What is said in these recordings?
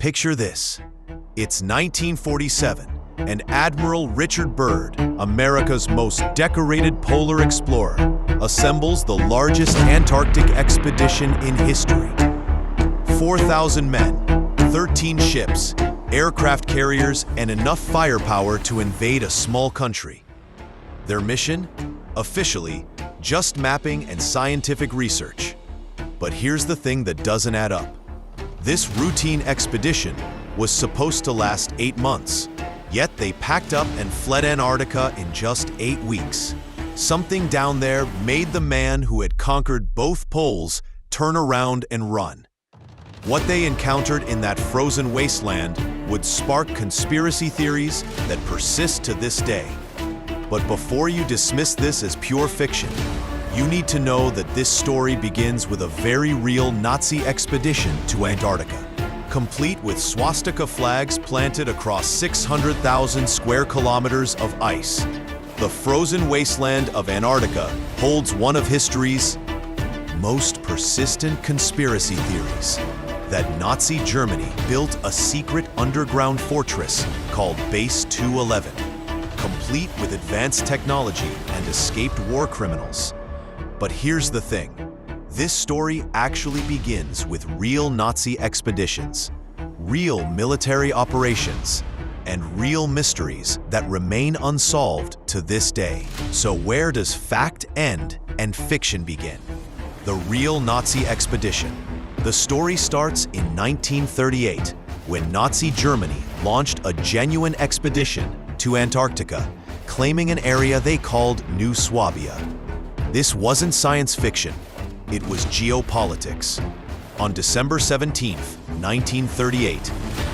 Picture this. It's 1947, and Admiral Richard Byrd, America's most decorated polar explorer, assembles the largest Antarctic expedition in history. 4,000 men, 13 ships, aircraft carriers, and enough firepower to invade a small country. Their mission? Officially, just mapping and scientific research. But here's the thing that doesn't add up. This routine expedition was supposed to last 8 months, yet they packed up and fled Antarctica in just 8 weeks. Something down there made the man who had conquered both poles turn around and run. What they encountered in that frozen wasteland would spark conspiracy theories that persist to this day. But before you dismiss this as pure fiction, you need to know that this story begins with a very real Nazi expedition to Antarctica, complete with swastika flags planted across 600,000 square kilometers of ice. The frozen wasteland of Antarctica holds one of history's most persistent conspiracy theories, that Nazi Germany built a secret underground fortress called Base 211, complete with advanced technology and escaped war criminals. But here's the thing. This story actually begins with real Nazi expeditions, real military operations, and real mysteries that remain unsolved to this day. So where does fact end and fiction begin? The real Nazi expedition. The story starts in 1938, when Nazi Germany launched a genuine expedition to Antarctica, claiming an area they called New Swabia. This wasn't science fiction, it was geopolitics. On December 17, 1938,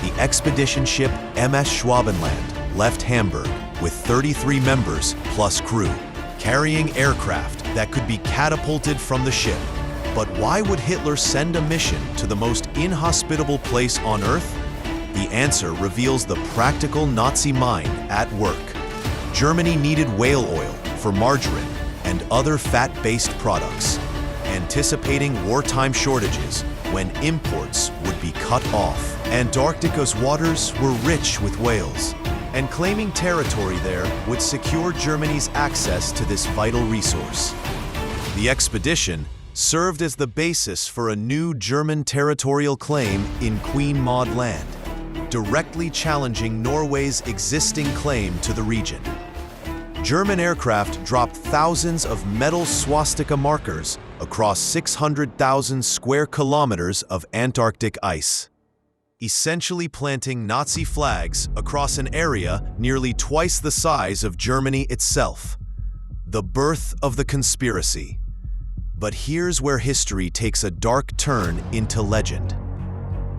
the expedition ship MS Schwabenland left Hamburg with 33 members plus crew, carrying aircraft that could be catapulted from the ship. But why would Hitler send a mission to the most inhospitable place on Earth? The answer reveals the practical Nazi mind at work. Germany needed whale oil for margarine and other fat-based products, anticipating wartime shortages when imports would be cut off. Antarctica's waters were rich with whales, and claiming territory there would secure Germany's access to this vital resource. The expedition served as the basis for a new German territorial claim in Queen Maud Land, directly challenging Norway's existing claim to the region. German aircraft dropped thousands of metal swastika markers across 600,000 square kilometers of Antarctic ice, essentially planting Nazi flags across an area nearly twice the size of Germany itself. The birth of the conspiracy. But here's where history takes a dark turn into legend.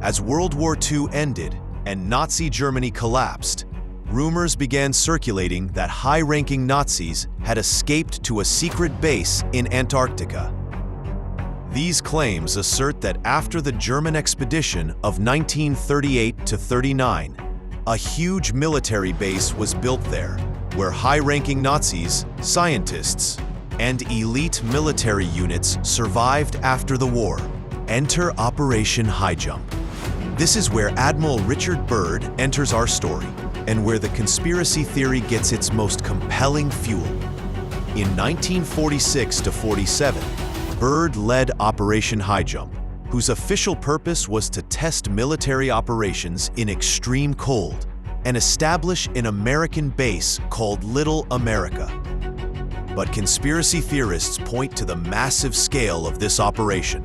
As World War II ended and Nazi Germany collapsed, rumors began circulating that high-ranking Nazis had escaped to a secret base in Antarctica. These claims assert that after the German expedition of 1938 to 39, a huge military base was built there, where high-ranking Nazis, scientists, and elite military units survived after the war. Enter Operation Highjump. This is where Admiral Richard Byrd enters our story, and where the conspiracy theory gets its most compelling fuel. In 1946 to 47, Byrd led Operation Highjump, whose official purpose was to test military operations in extreme cold and establish an American base called Little America. But conspiracy theorists point to the massive scale of this operation.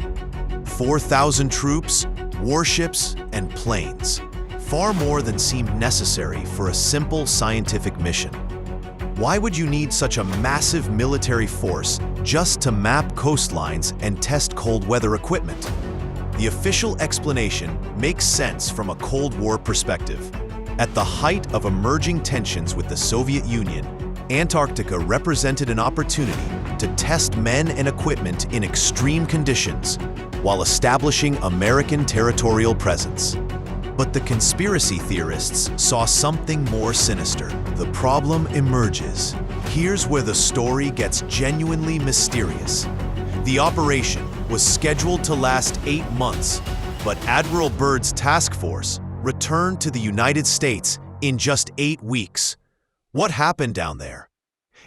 4,000 troops, warships, and planes. Far more than seemed necessary for a simple scientific mission. Why would you need such a massive military force just to map coastlines and test cold weather equipment? The official explanation makes sense from a Cold War perspective. At the height of emerging tensions with the Soviet Union, Antarctica represented an opportunity to test men and equipment in extreme conditions while establishing American territorial presence. But the conspiracy theorists saw something more sinister. The problem emerges. Here's where the story gets genuinely mysterious. The operation was scheduled to last 8 months, but Admiral Byrd's task force returned to the United States in just 8 weeks. What happened down there?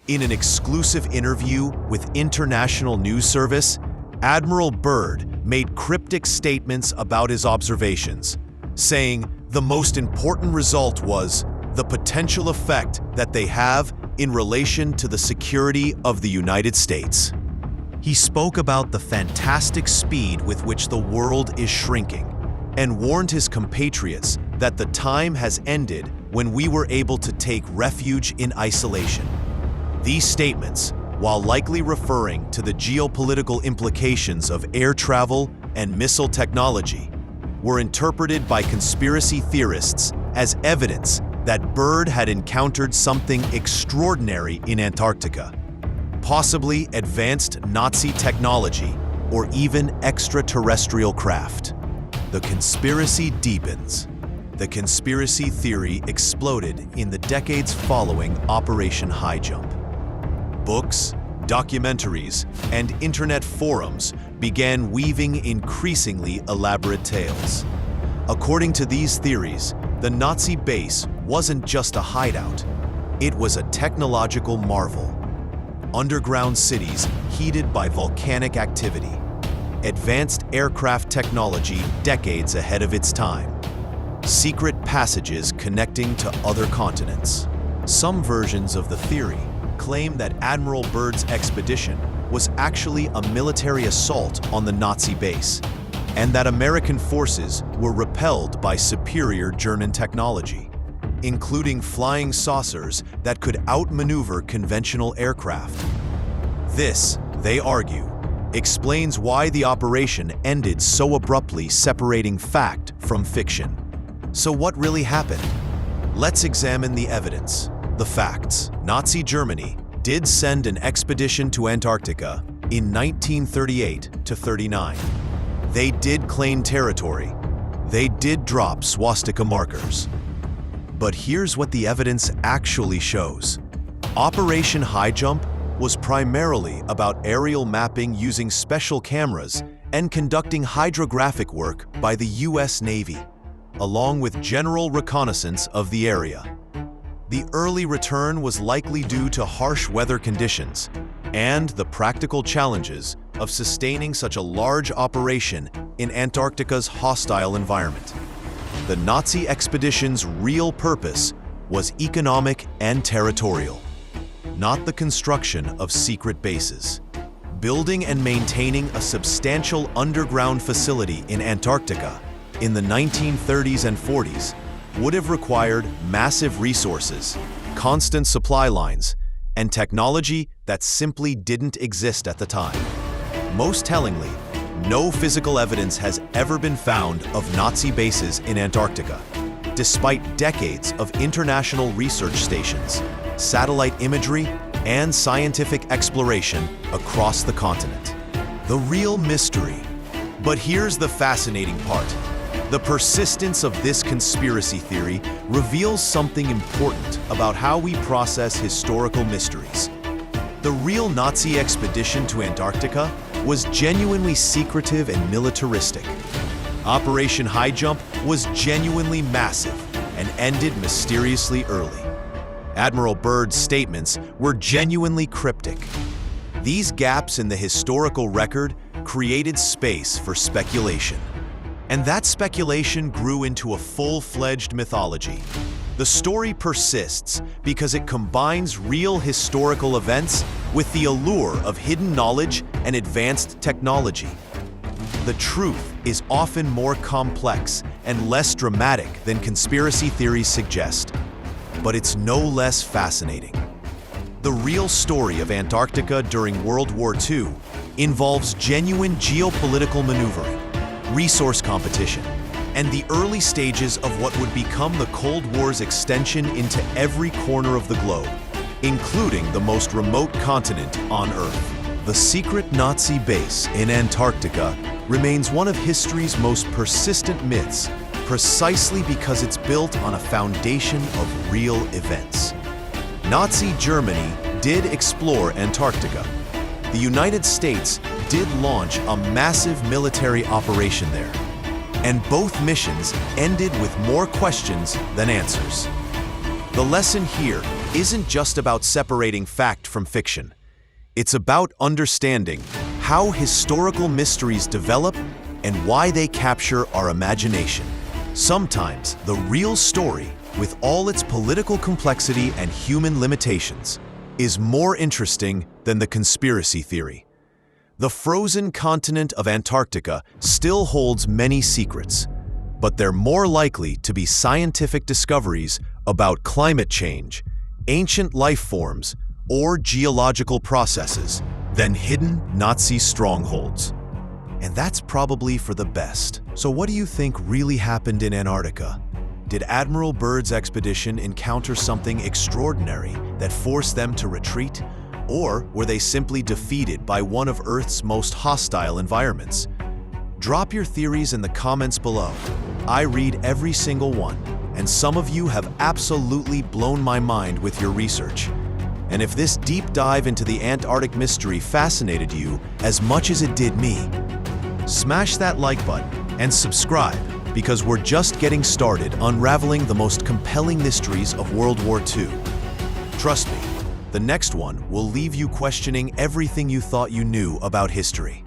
In an exclusive interview with International News Service, Admiral Byrd made cryptic statements about his observations, saying the most important result was the potential effect that they have in relation to the security of the United States. He spoke about the fantastic speed with which the world is shrinking and warned his compatriots that the time has ended when we were able to take refuge in isolation. These statements, while likely referring to the geopolitical implications of air travel and missile technology, were interpreted by conspiracy theorists as evidence that Byrd had encountered something extraordinary in Antarctica, possibly advanced Nazi technology or even extraterrestrial craft. The conspiracy deepens. The conspiracy theory exploded in the decades following Operation Highjump. Books, documentaries, and internet forums began weaving increasingly elaborate tales. According to these theories, the Nazi base wasn't just a hideout, it was a technological marvel. Underground cities heated by volcanic activity, advanced aircraft technology decades ahead of its time, secret passages connecting to other continents. Some versions of the theory claim that Admiral Byrd's expedition was actually a military assault on the Nazi base, and that American forces were repelled by superior German technology, including flying saucers that could outmaneuver conventional aircraft. This, they argue, explains why the operation ended so abruptly, separating fact from fiction. So what really happened? Let's examine the evidence. The facts. Nazi Germany did send an expedition to Antarctica in 1938-39. They did claim territory. They did drop swastika markers. But here's what the evidence actually shows. Operation Highjump was primarily about aerial mapping using special cameras and conducting hydrographic work by the US Navy, along with general reconnaissance of the area. The early return was likely due to harsh weather conditions and the practical challenges of sustaining such a large operation in Antarctica's hostile environment. The Nazi expedition's real purpose was economic and territorial, not the construction of secret bases. Building and maintaining a substantial underground facility in Antarctica in the 1930s and 40s would have required massive resources, constant supply lines, and technology that simply didn't exist at the time. Most tellingly, no physical evidence has ever been found of Nazi bases in Antarctica, despite decades of international research stations, satellite imagery, and scientific exploration across the continent. The real mystery. But here's the fascinating part. The persistence of this conspiracy theory reveals something important about how we process historical mysteries. The real Nazi expedition to Antarctica was genuinely secretive and militaristic. Operation Highjump was genuinely massive and ended mysteriously early. Admiral Byrd's statements were genuinely cryptic. These gaps in the historical record created space for speculation. And that speculation grew into a full-fledged mythology. The story persists because it combines real historical events with the allure of hidden knowledge and advanced technology. The truth is often more complex and less dramatic than conspiracy theories suggest, but it's no less fascinating. The real story of Antarctica during World War II involves genuine geopolitical maneuvering, resource competition, and the early stages of what would become the Cold War's extension into every corner of the globe, including the most remote continent on Earth. The secret Nazi base in Antarctica remains one of history's most persistent myths, precisely because it's built on a foundation of real events. Nazi Germany did explore Antarctica. The United States did launch a massive military operation there. and both missions ended with more questions than answers. The lesson here isn't just about separating fact from fiction. It's about understanding how historical mysteries develop and why they capture our imagination. Sometimes the real story, with all its political complexity and human limitations, is more interesting than the conspiracy theory. The frozen continent of Antarctica still holds many secrets, but they're more likely to be scientific discoveries about climate change, ancient life forms, or geological processes than hidden Nazi strongholds. And that's probably for the best. So what do you think really happened in Antarctica? Did Admiral Byrd's expedition encounter something extraordinary that forced them to retreat? Or were they simply defeated by one of Earth's most hostile environments? Drop your theories in the comments below. I read every single one, and some of you have absolutely blown my mind with your research. And if this deep dive into the Antarctic mystery fascinated you as much as it did me, smash that like button and subscribe, because we're just getting started unraveling the most compelling mysteries of World War II. Trust me, the next one will leave you questioning everything you thought you knew about history.